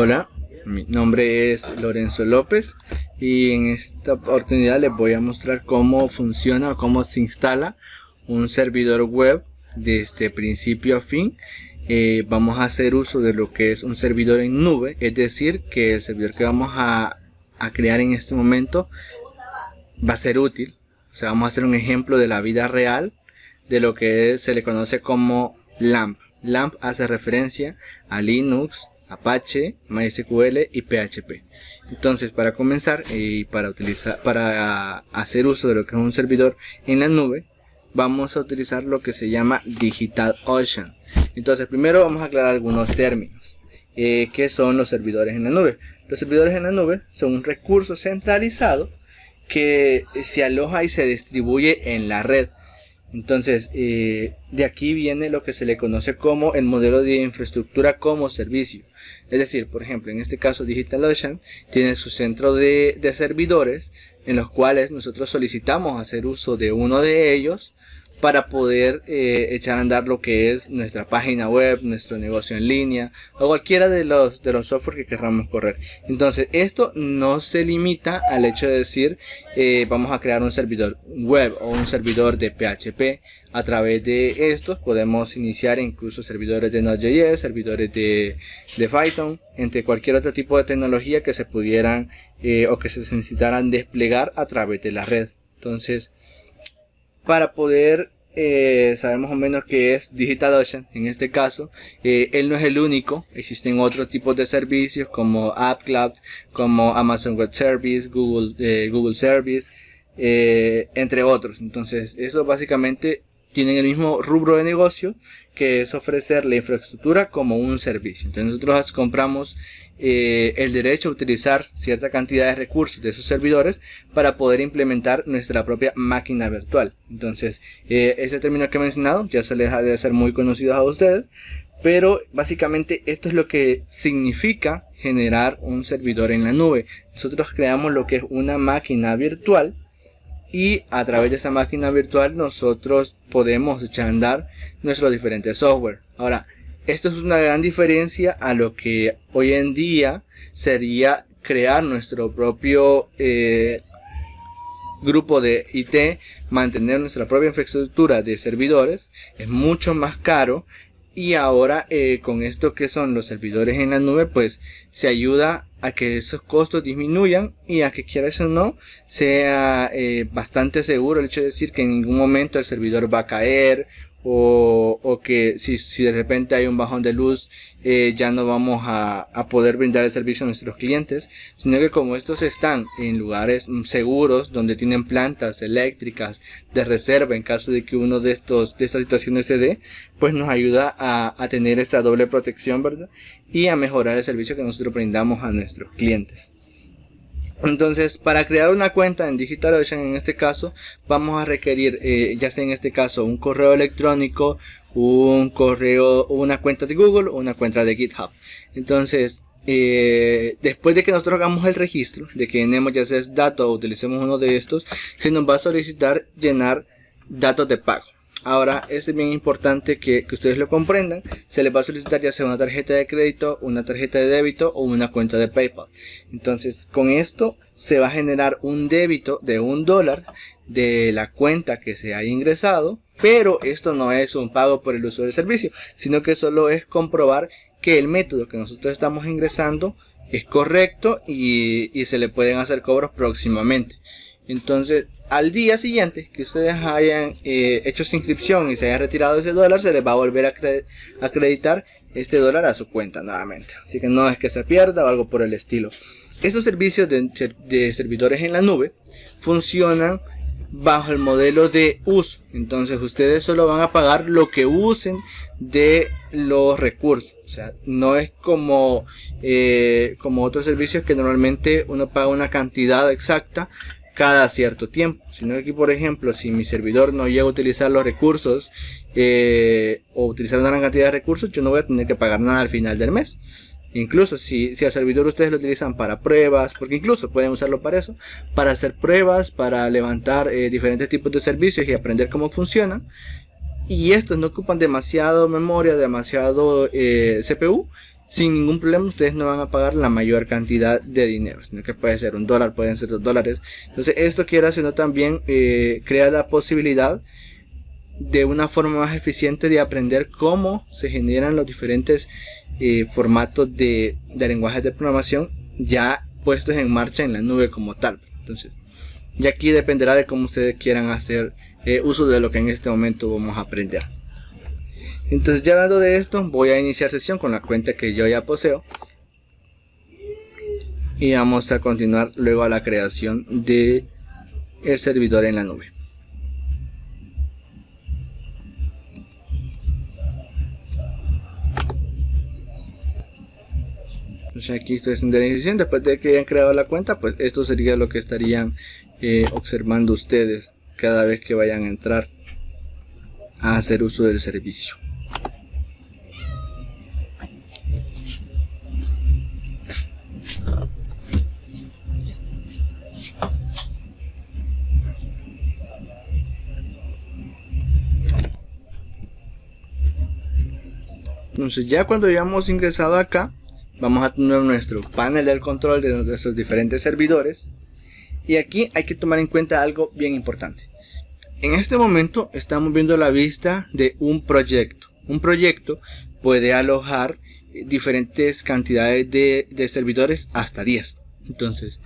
Hola, mi nombre es Lorenzo López y en esta oportunidad les voy a mostrar cómo funciona o cómo se instala un servidor web desde principio a fin. Vamos a hacer uso de lo que es un servidor en nube, es decir, que el servidor que vamos a crear en este momento va a ser útil. O sea, vamos a hacer un ejemplo de la vida real de lo que se le conoce como LAMP. LAMP hace referencia a Linux, Apache, MySQL y PHP. Entonces, para comenzar y para hacer uso de lo que es un servidor en la nube, vamos a utilizar lo que se llama DigitalOcean. Entonces, primero vamos a aclarar algunos términos. ¿Qué son los servidores en la nube? Los servidores en la nube son un recurso centralizado que se aloja y se distribuye en la red. Entonces, de aquí viene lo que se le conoce como el modelo de infraestructura como servicio. Es decir, por ejemplo, en este caso DigitalOcean tiene su centro de servidores en los cuales nosotros solicitamos hacer uso de uno de ellos para poder echar a andar lo que es nuestra página web, nuestro negocio en línea o cualquiera de los software que queramos correr. Entonces, esto no se limita al hecho de decir vamos a crear un servidor web o un servidor de PHP. A través de estos podemos iniciar incluso servidores de Node.js, servidores de Python, entre cualquier otro tipo de tecnología que se pudieran o que se necesitaran desplegar a través de la red. Entonces, para poder saber más o menos qué es DigitalOcean, en este caso, él no es el único. Existen otros tipos de servicios como AppCloud, como Amazon Web Service, Google Service, entre otros. Entonces, eso básicamente tienen el mismo rubro de negocio, que es ofrecer la infraestructura como un servicio. Entonces nosotros compramos el derecho a utilizar cierta cantidad de recursos de esos servidores para poder implementar nuestra propia máquina virtual. Entonces ese término que he mencionado ya se les ha de ser muy conocido a ustedes, pero básicamente esto es lo que significa generar un servidor en la nube. Nosotros creamos lo que es una máquina virtual, y a través de esa máquina virtual nosotros podemos echar a andar nuestros diferentes software. Ahora, esto es una gran diferencia a lo que hoy en día sería crear nuestro propio grupo de IT, mantener nuestra propia infraestructura de servidores. Es mucho más caro. Y ahora con esto que son los servidores en la nube, pues se ayuda a que esos costos disminuyan y a que, quieras o no, sea bastante seguro el hecho de decir que en ningún momento el servidor va a caer, o que si de repente hay un bajón de luz ya no vamos a poder brindar el servicio a nuestros clientes, sino que como estos están en lugares seguros donde tienen plantas eléctricas de reserva en caso de que uno de estas situaciones se dé, pues nos ayuda a tener esa doble protección, ¿verdad? Y a mejorar el servicio que nosotros brindamos a nuestros clientes. Entonces, para crear una cuenta en DigitalOcean, en este caso, vamos a requerir, ya sea en este caso, un correo electrónico, una cuenta de Google o una cuenta de GitHub. Entonces, después de que nosotros hagamos el registro, de que llenemos ya sea datos o utilicemos uno de estos, se nos va a solicitar llenar datos de pago. Ahora, es bien importante que ustedes lo comprendan. Se les va a solicitar ya sea una tarjeta de crédito, una tarjeta de débito o una cuenta de PayPal. Entonces, con esto se va a generar un débito de $1 de la cuenta que se haya ingresado. Pero esto no es un pago por el uso del servicio, sino que solo es comprobar que el método que nosotros estamos ingresando es correcto y se le pueden hacer cobros próximamente. Entonces, al día siguiente que ustedes hayan hecho su inscripción y se haya retirado ese $1, se les va a volver a acreditar este $1 a su cuenta nuevamente. Así que no es que se pierda o algo por el estilo. Estos servicios de servidores en la nube funcionan bajo el modelo de uso. Entonces ustedes solo van a pagar lo que usen de los recursos. O sea, no es como otros servicios que normalmente uno paga una cantidad exacta cada cierto tiempo, sino que aquí, por ejemplo, si mi servidor no llega a utilizar los recursos o utilizar una gran cantidad de recursos, yo no voy a tener que pagar nada al final del mes. Incluso si al servidor ustedes lo utilizan para pruebas, porque incluso pueden usarlo para eso, para hacer pruebas, para levantar diferentes tipos de servicios y aprender cómo funcionan, y estos no ocupan demasiado memoria, demasiado CPU, sin ningún problema ustedes no van a pagar la mayor cantidad de dinero, sino que puede ser $1, pueden ser $2. Entonces esto, quiera sino también crea la posibilidad de una forma más eficiente de aprender cómo se generan los diferentes formatos de lenguajes de programación ya puestos en marcha en la nube como tal. Entonces, y aquí dependerá de cómo ustedes quieran hacer uso de lo que en este momento vamos a aprender. Entonces, ya hablando de esto, voy a iniciar sesión con la cuenta que yo ya poseo y vamos a continuar luego a la creación de el servidor en la nube. Entonces aquí estoy haciendo la iniciación. Después de que hayan creado la cuenta, pues esto sería lo que estarían observando ustedes cada vez que vayan a entrar a hacer uso del servicio. Entonces ya cuando hayamos ingresado acá, vamos a tener nuestro panel del control de nuestros diferentes servidores. Y aquí hay que tomar en cuenta algo bien importante. En este momento estamos viendo la vista de un proyecto. Un proyecto puede alojar diferentes cantidades de servidores, hasta 10. Entonces,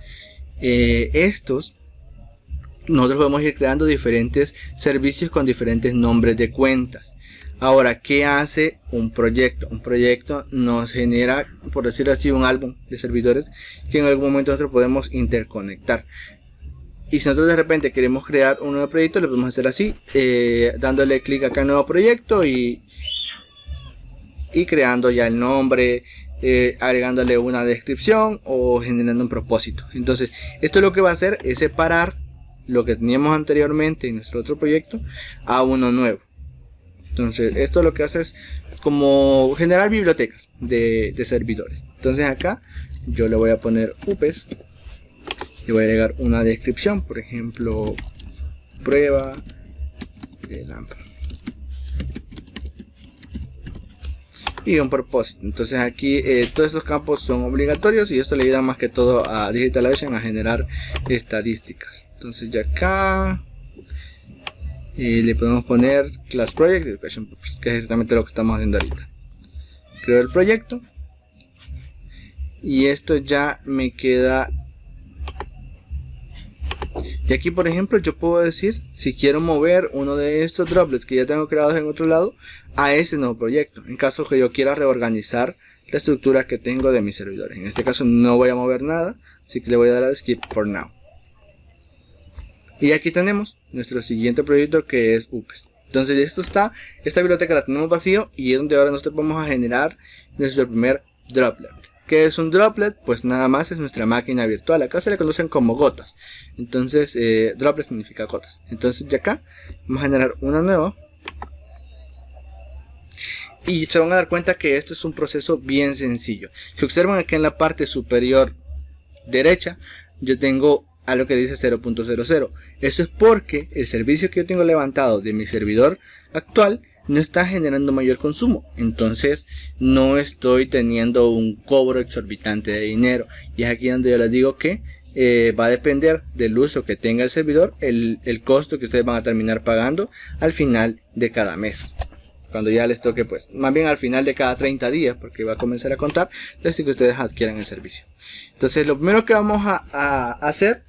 nosotros podemos ir creando diferentes servicios con diferentes nombres de cuentas. Ahora, ¿qué hace un proyecto? Un proyecto nos genera, por decirlo así, un álbum de servidores que en algún momento nosotros podemos interconectar. Y si nosotros de repente queremos crear un nuevo proyecto, lo podemos hacer así, dándole clic acá en nuevo proyecto y creando ya el nombre, agregándole una descripción o generando un propósito. Entonces, esto lo que va a hacer es separar lo que teníamos anteriormente en nuestro otro proyecto a uno nuevo. Entonces, esto lo que hace es como generar bibliotecas de servidores. Entonces acá yo le voy a poner upes. Le voy a agregar una descripción, por ejemplo, prueba de LAMP. Y un propósito. Entonces aquí todos estos campos son obligatorios y esto le ayuda más que todo a DigitalOcean a generar estadísticas. Entonces ya acá le podemos poner class project education, que es exactamente lo que estamos haciendo ahorita. Creo el proyecto y esto ya me queda. Y aquí, por ejemplo, yo puedo decir si quiero mover uno de estos droplets que ya tengo creados en otro lado a ese nuevo proyecto, en caso que yo quiera reorganizar la estructura que tengo de mis servidores. En este caso no voy a mover nada, así que le voy a dar a skip for now. Y aquí tenemos nuestro siguiente proyecto, que es UPES. Entonces esta biblioteca la tenemos vacío y es donde ahora nosotros vamos a generar nuestro primer droplet. ¿Qué es un droplet? Pues nada más es nuestra máquina virtual. Acá se le conocen como gotas. Entonces droplet significa gotas. Entonces ya acá vamos a generar una nueva. Y se van a dar cuenta que esto es un proceso bien sencillo. Si observan aquí en la parte superior derecha, yo tengo algo que dice 0.00. Eso es porque el servicio que yo tengo levantado de mi servidor actual no está generando mayor consumo, entonces no estoy teniendo un cobro exorbitante de dinero. Y es aquí donde yo les digo que va a depender del uso que tenga el servidor el costo que ustedes van a terminar pagando al final de cada mes, cuando ya les toque, pues más bien al final de cada 30 días, porque va a comenzar a contar desde que ustedes adquieran el servicio. Entonces lo primero que vamos a hacer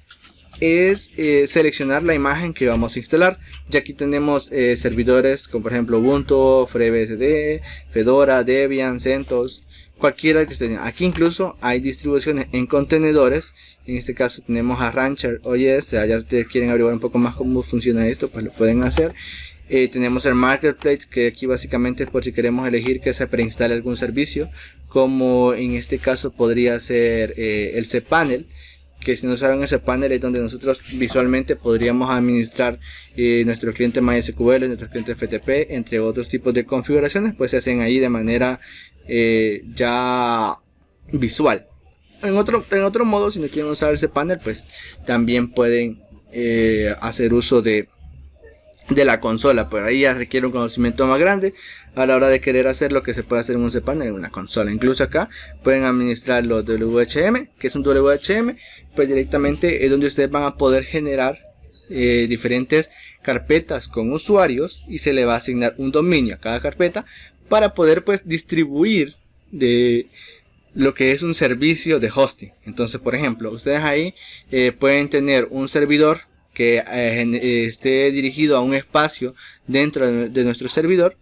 es seleccionar la imagen que vamos a instalar. Ya aquí tenemos servidores como por ejemplo Ubuntu, FreeBSD, Fedora, Debian, CentOS, cualquiera que ustedes tengan. Aquí incluso hay distribuciones en contenedores. En este caso tenemos a Rancher OS. Ya si ustedes quieren averiguar un poco más cómo funciona esto, pues lo pueden hacer. Tenemos el Marketplace, que aquí básicamente es por si queremos elegir que se preinstale algún servicio, como en este caso podría ser el cPanel, que si no saben, ese panel es donde nosotros visualmente podríamos administrar nuestro cliente MySQL, nuestro cliente FTP, entre otros tipos de configuraciones, pues se hacen ahí de manera ya visual. En otro modo, si no quieren usar ese panel, pues también pueden hacer uso de de la consola, pero ahí ya requiere un conocimiento más grande a la hora de querer hacer lo que se puede hacer en un cPanel en una consola. Incluso acá pueden administrar los WHM, que es un WHM, pues directamente es donde ustedes van a poder generar diferentes carpetas con usuarios y se le va a asignar un dominio a cada carpeta para poder pues distribuir de lo que es un servicio de hosting. Entonces, por ejemplo, ustedes ahí pueden tener un servidor que esté dirigido a un espacio dentro de nuestro servidor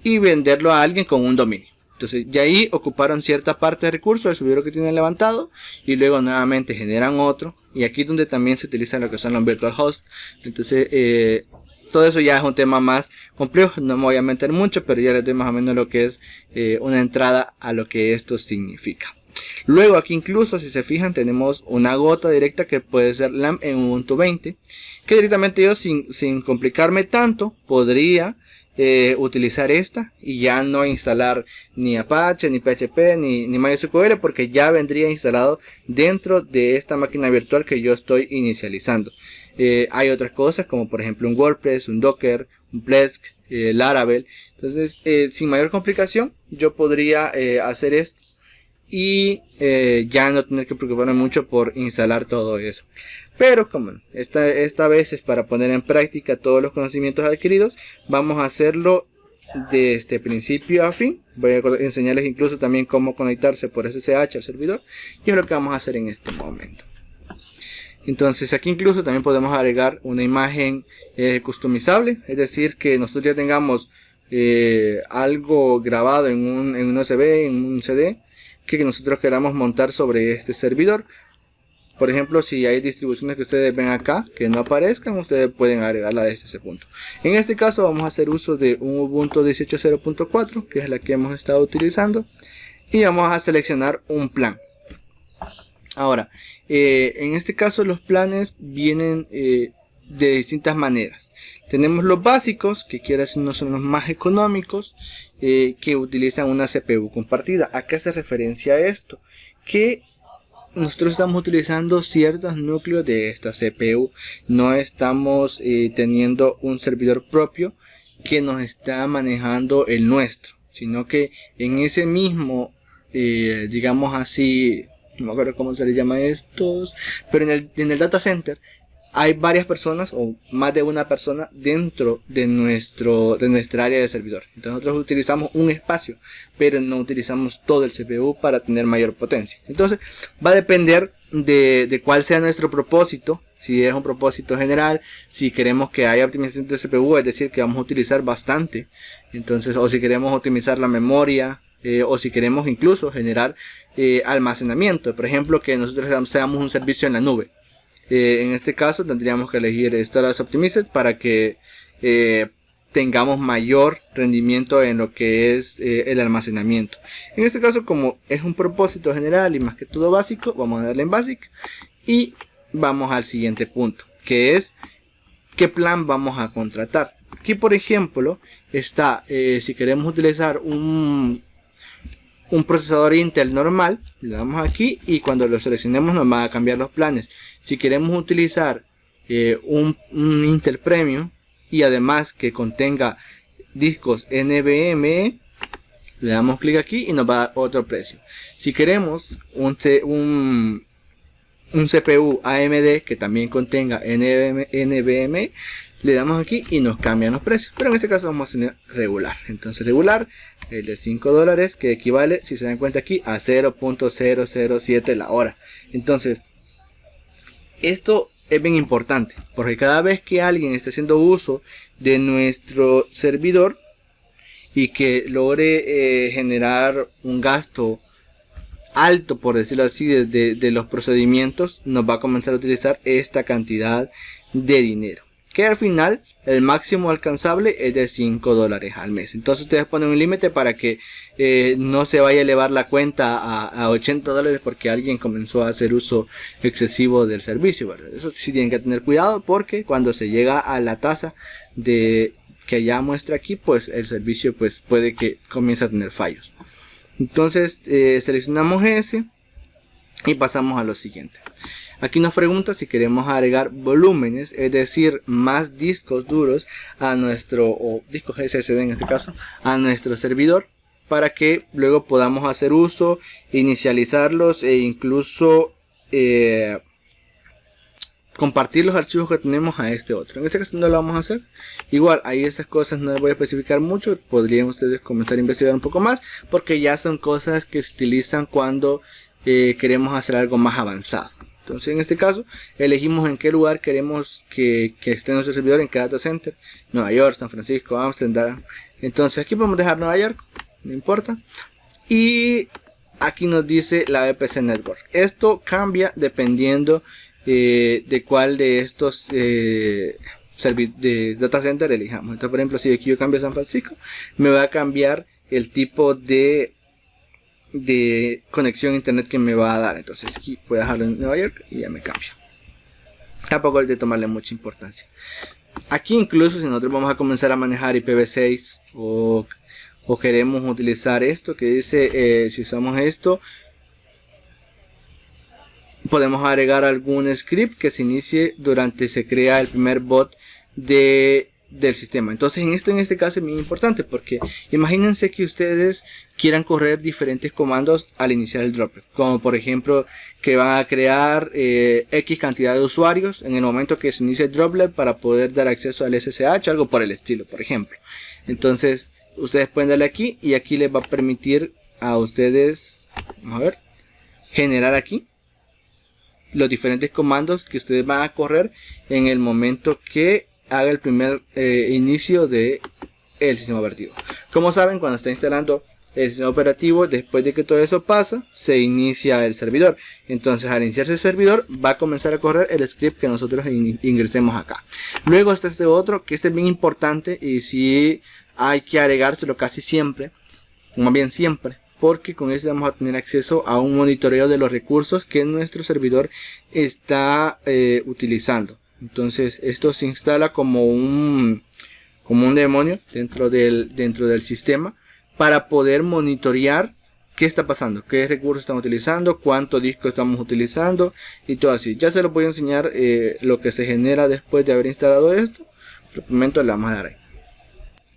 y venderlo a alguien con un dominio. Entonces ya ahí ocuparon cierta parte de recursos del servidor que tienen levantado y luego nuevamente generan otro, y aquí es donde también se utiliza lo que son los virtual hosts. Entonces todo eso ya es un tema más complejo, no me voy a meter mucho, pero ya les doy más o menos lo que es una entrada a lo que esto significa. Luego aquí incluso, si se fijan, tenemos una gota directa que puede ser LAMP en Ubuntu 20, que directamente yo sin complicarme tanto podría utilizar esta y ya no instalar ni Apache, ni PHP, ni MySQL, porque ya vendría instalado dentro de esta máquina virtual que yo estoy inicializando. Hay otras cosas como por ejemplo un WordPress, un Docker, un Plesk, Laravel. Entonces sin mayor complicación yo podría hacer esto y ya no tener que preocuparme mucho por instalar todo eso. Pero como esta vez es para poner en práctica todos los conocimientos adquiridos, vamos a hacerlo desde principio a fin. Voy a enseñarles incluso también cómo conectarse por SSH al servidor, y es lo que vamos a hacer en este momento. Entonces aquí incluso también podemos agregar una imagen customizable, es decir, que nosotros ya tengamos algo grabado en un USB, en un CD, que nosotros queramos montar sobre este servidor. Por ejemplo, si hay distribuciones que ustedes ven acá que no aparezcan, ustedes pueden agregarla desde ese punto. En este caso vamos a hacer uso de un Ubuntu 18.0.4, que es la que hemos estado utilizando, y vamos a seleccionar un plan. Ahora, en este caso los planes vienen de distintas maneras. Tenemos los básicos, que quiere decir no son los más económicos, que utilizan una CPU compartida. ¿A qué hace referencia esto? Que nosotros estamos utilizando ciertos núcleos de esta CPU, no estamos teniendo un servidor propio que nos está manejando el nuestro, sino que en ese mismo, digamos así, no me acuerdo cómo se les llama estos, pero en el data center hay varias personas o más de una persona dentro de nuestra área de servidor. Entonces nosotros utilizamos un espacio, pero no utilizamos todo el CPU para tener mayor potencia. Entonces va a depender de cuál sea nuestro propósito. Si es un propósito general, si queremos que haya optimización de CPU, es decir, que vamos a utilizar bastante. Entonces, o si queremos optimizar la memoria, o si queremos incluso generar almacenamiento. Por ejemplo, que nosotros seamos un servicio en la nube. En este caso tendríamos que elegir Storage Optimized para que tengamos mayor rendimiento en lo que es el almacenamiento. En este caso, como es un propósito general y más que todo básico, vamos a darle en Basic y vamos al siguiente punto, que es qué plan vamos a contratar. Aquí por ejemplo está, si queremos utilizar un procesador Intel normal, le damos aquí y cuando lo seleccionemos nos va a cambiar los planes. Si queremos utilizar un Intel Premium y además que contenga discos NVMe, le damos clic aquí y nos va a dar otro precio. Si queremos un CPU AMD que también contenga NVMe, le damos aquí y nos cambian los precios, pero en este caso vamos a tener regular. Entonces regular, el de $5, que equivale, si se dan cuenta aquí, a 0.007 la hora. Entonces esto es bien importante, porque cada vez que alguien esté haciendo uso de nuestro servidor y que logre generar un gasto alto, por decirlo así, de los procedimientos, nos va a comenzar a utilizar esta cantidad de dinero, que al final el máximo alcanzable es de $5 al mes. Entonces ustedes ponen un límite para que no se vaya a elevar la cuenta a $80 porque alguien comenzó a hacer uso excesivo del servicio, ¿verdad? Eso sí tienen que tener cuidado, porque cuando se llega a la tasa que ya muestra aquí, pues el servicio pues puede que comience a tener fallos. Entonces seleccionamos ese Y pasamos a lo siguiente. Aquí nos pregunta si queremos agregar volúmenes, es decir, más discos duros a nuestro, o discos SSD en este caso, a nuestro servidor, para que luego podamos hacer uso, inicializarlos e incluso compartir los archivos que tenemos a este otro. En este caso no lo vamos a hacer. Igual, ahí esas cosas no les voy a especificar mucho. Podrían ustedes comenzar a investigar un poco más, porque ya son cosas que se utilizan cuando queremos hacer algo más avanzado. Entonces en este caso elegimos en qué lugar queremos que esté nuestro servidor, en qué data center, Nueva York, San Francisco, Amsterdam. Entonces aquí podemos dejar Nueva York, no importa. Y aquí nos dice la VPC Network. Esto cambia dependiendo de cuál de estos de data center elijamos. Entonces, por ejemplo, si aquí yo cambio a San Francisco, me va a cambiar el tipo de conexión a internet que me va a dar. Entonces aquí voy a dejarlo en Nueva York y ya me cambia. Tampoco es de tomarle mucha importancia. Aquí incluso si nosotros vamos a comenzar a manejar IPv6 o queremos utilizar esto que dice si usamos esto, podemos agregar algún script que se inicie durante se crea el primer bot del sistema. Entonces en este caso es muy importante, porque imagínense que ustedes quieran correr diferentes comandos al iniciar el droplet, como por ejemplo que van a crear X cantidad de usuarios en el momento que se inicie el droplet para poder dar acceso al SSH, algo por el estilo, por ejemplo. Entonces ustedes pueden darle aquí y aquí les va a permitir a ustedes, vamos a ver, generar aquí los diferentes comandos que ustedes van a correr en el momento que haga el primer inicio del sistema operativo. Como saben, cuando está instalando el sistema operativo, después de que todo eso pasa, se inicia el servidor. Entonces al iniciarse el servidor va a comenzar a correr el script que nosotros ingresemos acá. Luego está este otro, que este es bien importante y sí hay que agregárselo casi siempre, más bien siempre, porque con eso vamos a tener acceso a un monitoreo de los recursos que nuestro servidor está utilizando. Entonces esto se instala como un demonio dentro del sistema para poder monitorear qué está pasando, qué recursos estamos utilizando, cuánto disco estamos utilizando y todo así. Ya se lo voy a enseñar lo que se genera después de haber instalado esto. Por el momento le vamos a dar ahí.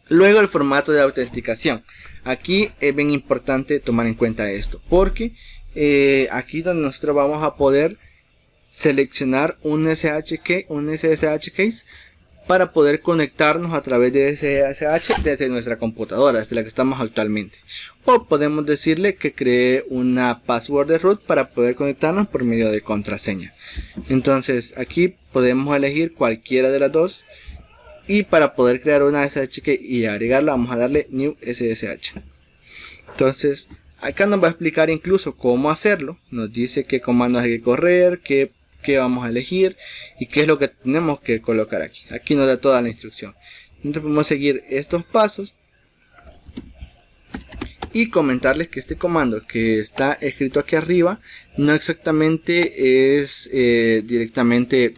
Luego el formato de autenticación. Aquí es bien importante tomar en cuenta esto, porque aquí donde nosotros vamos a poder seleccionar un SSH case para poder conectarnos a través de SSH desde nuestra computadora, desde la que estamos actualmente. O podemos decirle que cree una password de root para poder conectarnos por medio de contraseña. Entonces aquí podemos elegir cualquiera de las dos. Y para poder crear una SSH key y agregarla, vamos a darle New SSH. Entonces acá nos va a explicar incluso cómo hacerlo. Nos dice qué comandos hay que correr, qué vamos a elegir y qué es lo que tenemos que colocar aquí. Aquí nos da toda la instrucción. Entonces podemos seguir estos pasos y comentarles que este comando que está escrito aquí arriba no exactamente es directamente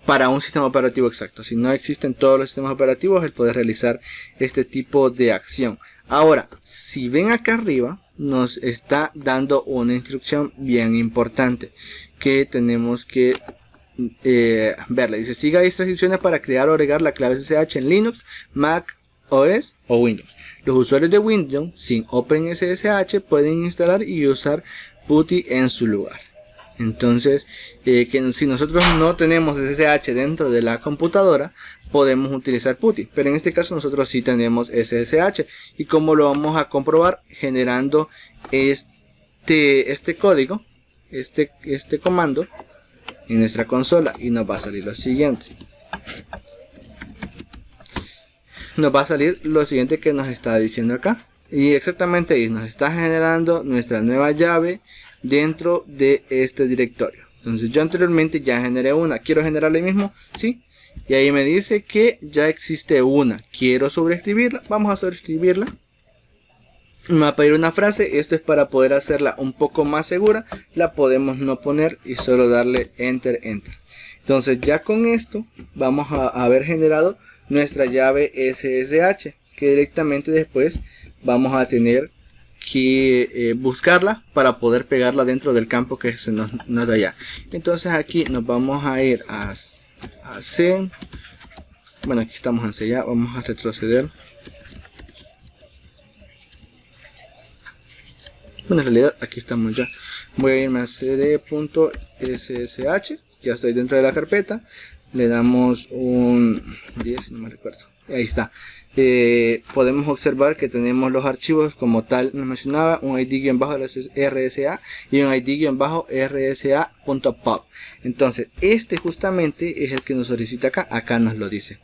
para un sistema operativo exacto. Si no existen todos los sistemas operativos, el poder realizar este tipo de acción. Ahora, si ven acá arriba, nos está dando una instrucción bien importante que tenemos que verla. Dice: siga estas instrucciones para crear o agregar la clave SSH en Linux, Mac OS o Windows. Los usuarios de Windows sin OpenSSH pueden instalar y usar PuTTY en su lugar. Entonces, si nosotros no tenemos SSH dentro de la computadora, podemos utilizar PuTTY, pero en este caso nosotros sí tenemos SSH. ¿Y cómo lo vamos a comprobar? Generando este código, este comando en nuestra consola, y nos va a salir lo siguiente. Nos va a salir lo siguiente que nos está diciendo acá, y exactamente ahí nos está generando nuestra nueva llave dentro de este directorio. Entonces yo anteriormente ya generé una, quiero generarle mismo, sí, y ahí me dice que ya existe una, quiero sobreescribirla, vamos a sobreescribirla. Me va a pedir una frase, esto es para poder hacerla un poco más segura, la podemos no poner y solo darle enter. Entonces ya con esto vamos a haber generado nuestra llave SSH, que directamente después vamos a tener que buscarla para poder pegarla dentro del campo que se nos da allá. Entonces aquí nos vamos a ir a C. Bueno, aquí estamos en C ya, vamos a retroceder. Bueno, en realidad aquí estamos ya. Voy a irme a cd.ssh. Ya estoy dentro de la carpeta. Le damos un 10, si no me recuerdo. Ahí está. Podemos observar que tenemos los archivos como tal nos mencionaba, un id-rsa y un id-rsa.pub. Entonces este justamente es el que nos solicita acá nos lo dice.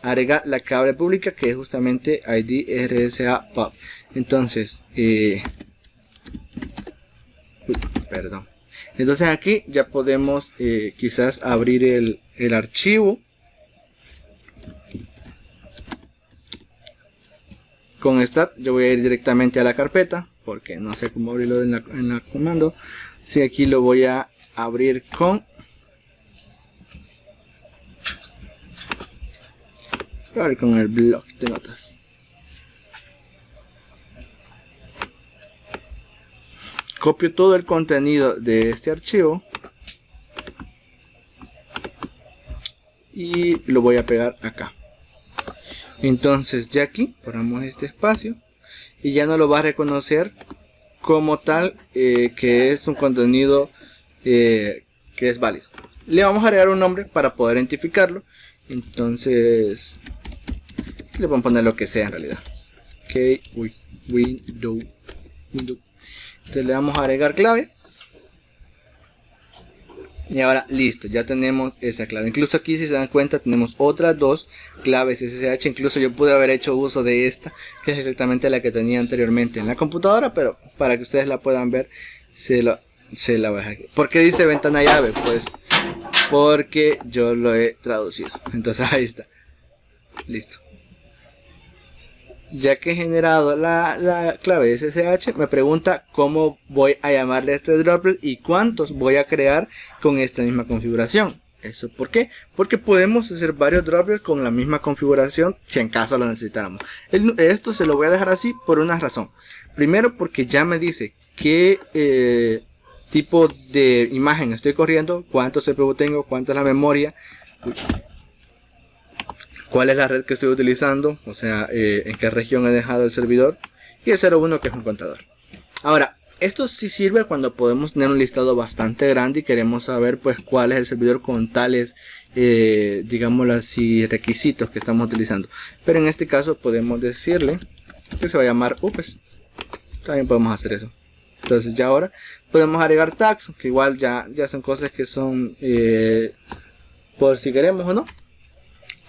Agregar la clave pública que es justamente id-rsa.pub. Entonces perdón. Entonces aquí ya podemos quizás abrir el archivo. Con Start yo voy a ir directamente a la carpeta porque no sé cómo abrirlo en la comando. Así que aquí lo voy a abrir con el bloc de notas. Copio todo el contenido de este archivo y lo voy a pegar acá. Entonces ya aquí ponemos este espacio y ya no lo va a reconocer como tal que es un contenido que es válido. Le vamos a agregar un nombre para poder identificarlo. Entonces le vamos a poner lo que sea en realidad. Window. Entonces le vamos a agregar clave. Y ahora listo, ya tenemos esa clave. Incluso aquí si se dan cuenta tenemos otras dos claves SSH. Incluso yo pude haber hecho uso de esta, que es exactamente la que tenía anteriormente en la computadora, pero para que ustedes la puedan ver se la voy a dejar aquí. ¿Por qué dice ventana llave? Pues porque yo lo he traducido. Entonces ahí está. Listo. Ya que he generado la clave SSH, me pregunta cómo voy a llamarle a este droplet y cuántos voy a crear con esta misma configuración. ¿Eso por qué? Porque podemos hacer varios droplets con la misma configuración si en caso lo necesitáramos. Esto se lo voy a dejar así por una razón. Primero porque ya me dice qué tipo de imagen estoy corriendo, cuánto CPU tengo, cuánta es la memoria, cuál es la red que estoy utilizando, o sea, en qué región he dejado el servidor, y el 01 que es un contador. Ahora, esto sí sirve cuando podemos tener un listado bastante grande y queremos saber pues cuál es el servidor con tales, digámoslo así, requisitos que estamos utilizando. Pero en este caso podemos decirle que se va a llamar UPS. También podemos hacer eso. Entonces ya ahora podemos agregar tags, que igual ya son cosas que son por si queremos o no.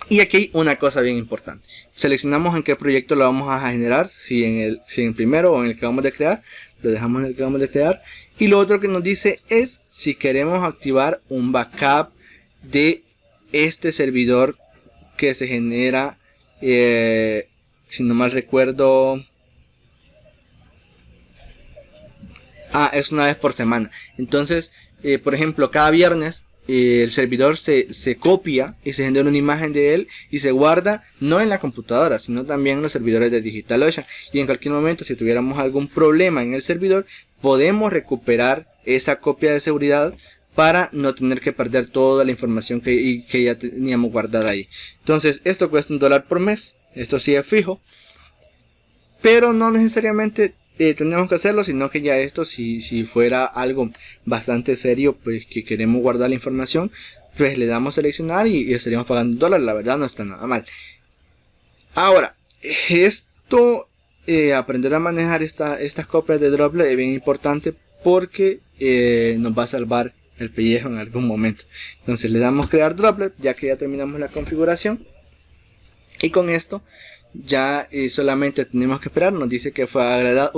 Y aquí hay una cosa bien importante. Seleccionamos en qué proyecto lo vamos a generar. Si en el primero o en el que vamos a crear. Lo dejamos en el que vamos a crear. Y lo otro que nos dice es si queremos activar un backup de este servidor que se genera. Si no mal recuerdo. Es una vez por semana. Entonces, por ejemplo, cada viernes. El servidor se copia y se genera una imagen de él y se guarda no en la computadora sino también en los servidores de DigitalOcean, y en cualquier momento si tuviéramos algún problema en el servidor podemos recuperar esa copia de seguridad para no tener que perder toda la información que ya teníamos guardada ahí. Entonces esto cuesta $1 por mes, esto sí es fijo, pero no necesariamente tenemos que hacerlo, sino que ya esto si fuera algo bastante serio, pues que queremos guardar la información, pues le damos seleccionar y estaríamos pagando $1. La verdad no está nada mal. Ahora, esto aprender a manejar estas copias de droplet es bien importante porque nos va a salvar el pellejo en algún momento. Entonces le damos crear droplet ya que ya terminamos la configuración, y con esto ya solamente tenemos que esperar. Nos dice que fue agregado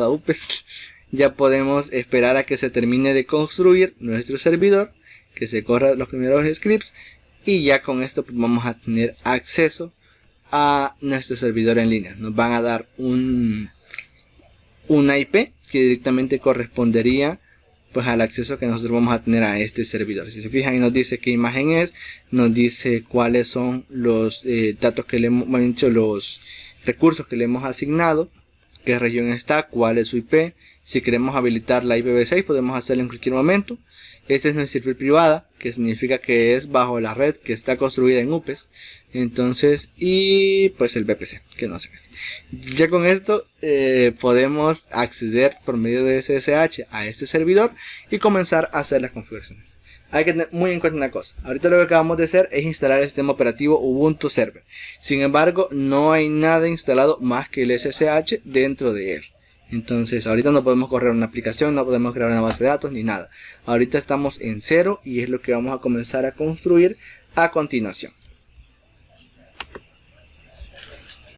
a UPS. Ya podemos esperar a que se termine de construir nuestro servidor, que se corra los primeros scripts, y ya con esto pues vamos a tener acceso a nuestro servidor en línea. Nos van a dar una IP que directamente correspondería pues al acceso que nosotros vamos a tener a este servidor. Si se fijan, y nos dice qué imagen es, nos dice cuáles son los datos que le hemos dicho, los recursos que le hemos asignado, qué región está, cuál es su IP. Si queremos habilitar la IPv6 podemos hacerlo en cualquier momento. Esta es nuestra IP privada, que significa que es bajo la red que está construida en UPES. Entonces, y pues el VPC, que no sé qué es. Ya con esto podemos acceder por medio de SSH a este servidor y comenzar a hacer las configuraciones. Hay que tener muy en cuenta una cosa. Ahorita lo que acabamos de hacer es instalar el sistema operativo Ubuntu Server. Sin embargo, no hay nada instalado más que el SSH dentro de él. Entonces ahorita no podemos correr una aplicación, no podemos crear una base de datos ni nada. Ahorita estamos en cero y es lo que vamos a comenzar a construir a continuación.